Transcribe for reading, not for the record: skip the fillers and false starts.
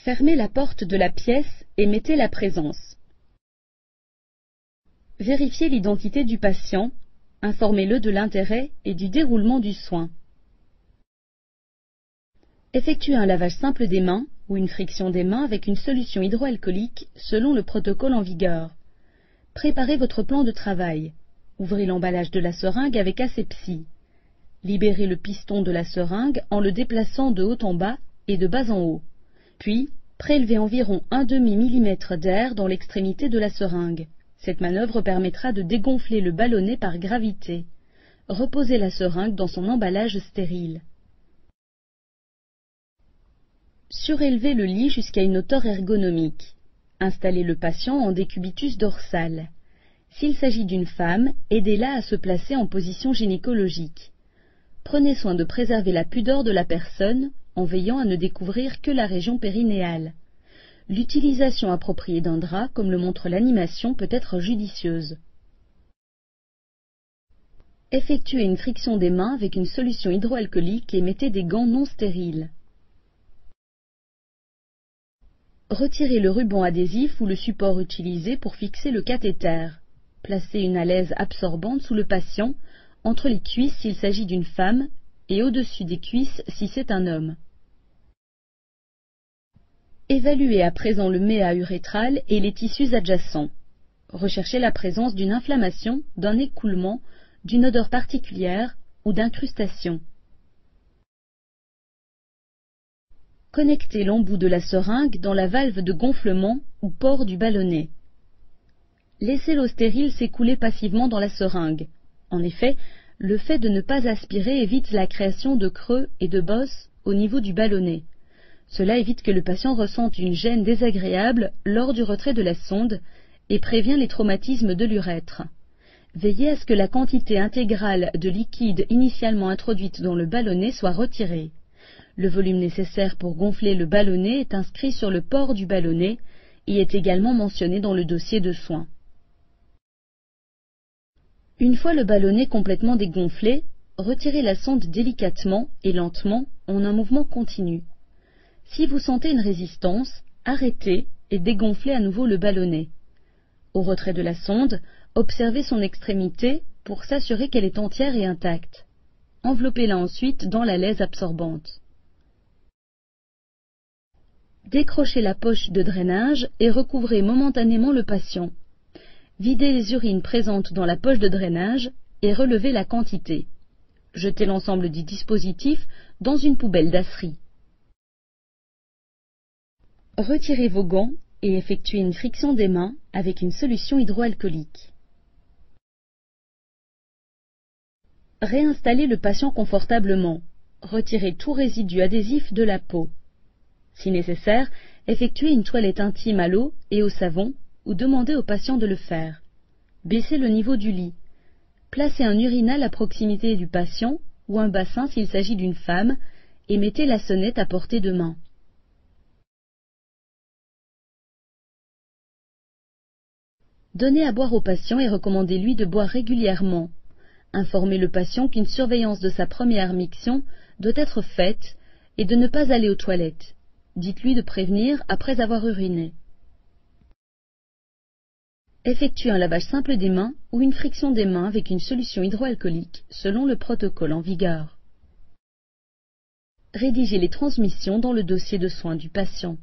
Fermez la porte de la pièce et mettez la présence. Vérifiez l'identité du patient, informez-le de l'intérêt et du déroulement du soin. Effectuez un lavage simple des mains ou une friction des mains avec une solution hydroalcoolique selon le protocole en vigueur. Préparez votre plan de travail. Ouvrez l'emballage de la seringue avec asepsie. Libérez le piston de la seringue en le déplaçant de haut en bas et de bas en haut. Puis, prélevez environ 1/2 mm d'air dans l'extrémité de la seringue. Cette manœuvre permettra de dégonfler le ballonnet par gravité. Reposez la seringue dans son emballage stérile. Surélevez le lit jusqu'à une hauteur ergonomique. Installez le patient en décubitus dorsal. S'il s'agit d'une femme, aidez-la à se placer en position gynécologique. Prenez soin de préserver la pudeur de la personne en veillant à ne découvrir que la région périnéale. L'utilisation appropriée d'un drap, comme le montre l'animation, peut être judicieuse. Effectuez une friction des mains avec une solution hydroalcoolique et mettez des gants non stériles. Retirez le ruban adhésif ou le support utilisé pour fixer le cathéter. Placez une alaise absorbante sous le patient, entre les cuisses s'il s'agit d'une femme et au-dessus des cuisses si c'est un homme. Évaluez à présent le méa urétral et les tissus adjacents. Recherchez la présence d'une inflammation, d'un écoulement, d'une odeur particulière ou d'incrustation. Connectez l'embout de la seringue dans la valve de gonflement ou port du ballonnet. Laissez l'eau stérile s'écouler passivement dans la seringue. En effet, le fait de ne pas aspirer évite la création de creux et de bosses au niveau du ballonnet. Cela évite que le patient ressente une gêne désagréable lors du retrait de la sonde et prévient les traumatismes de l'urètre. Veillez à ce que la quantité intégrale de liquide initialement introduite dans le ballonnet soit retirée. Le volume nécessaire pour gonfler le ballonnet est inscrit sur le port du ballonnet et est également mentionné dans le dossier de soins. Une fois le ballonnet complètement dégonflé, retirez la sonde délicatement et lentement en un mouvement continu. Si vous sentez une résistance, arrêtez et dégonflez à nouveau le ballonnet. Au retrait de la sonde, observez son extrémité pour s'assurer qu'elle est entière et intacte. Enveloppez-la ensuite dans la laise absorbante. Décrochez la poche de drainage et recouvrez momentanément le patient. Videz les urines présentes dans la poche de drainage et relevez la quantité. Jetez l'ensemble du dispositif dans une poubelle dasserie. Retirez vos gants et effectuez une friction des mains avec une solution hydroalcoolique. Réinstallez le patient confortablement. Retirez tout résidu adhésif de la peau. Si nécessaire, effectuez une toilette intime à l'eau et au savon ou demandez au patient de le faire. Baissez le niveau du lit. Placez un urinal à proximité du patient ou un bassin s'il s'agit d'une femme et mettez la sonnette à portée de main. Donnez à boire au patient et recommandez-lui de boire régulièrement. Informez le patient qu'une surveillance de sa première miction doit être faite et de ne pas aller aux toilettes. Dites-lui de prévenir après avoir uriné. Effectuez un lavage simple des mains ou une friction des mains avec une solution hydroalcoolique selon le protocole en vigueur. Rédigez les transmissions dans le dossier de soins du patient.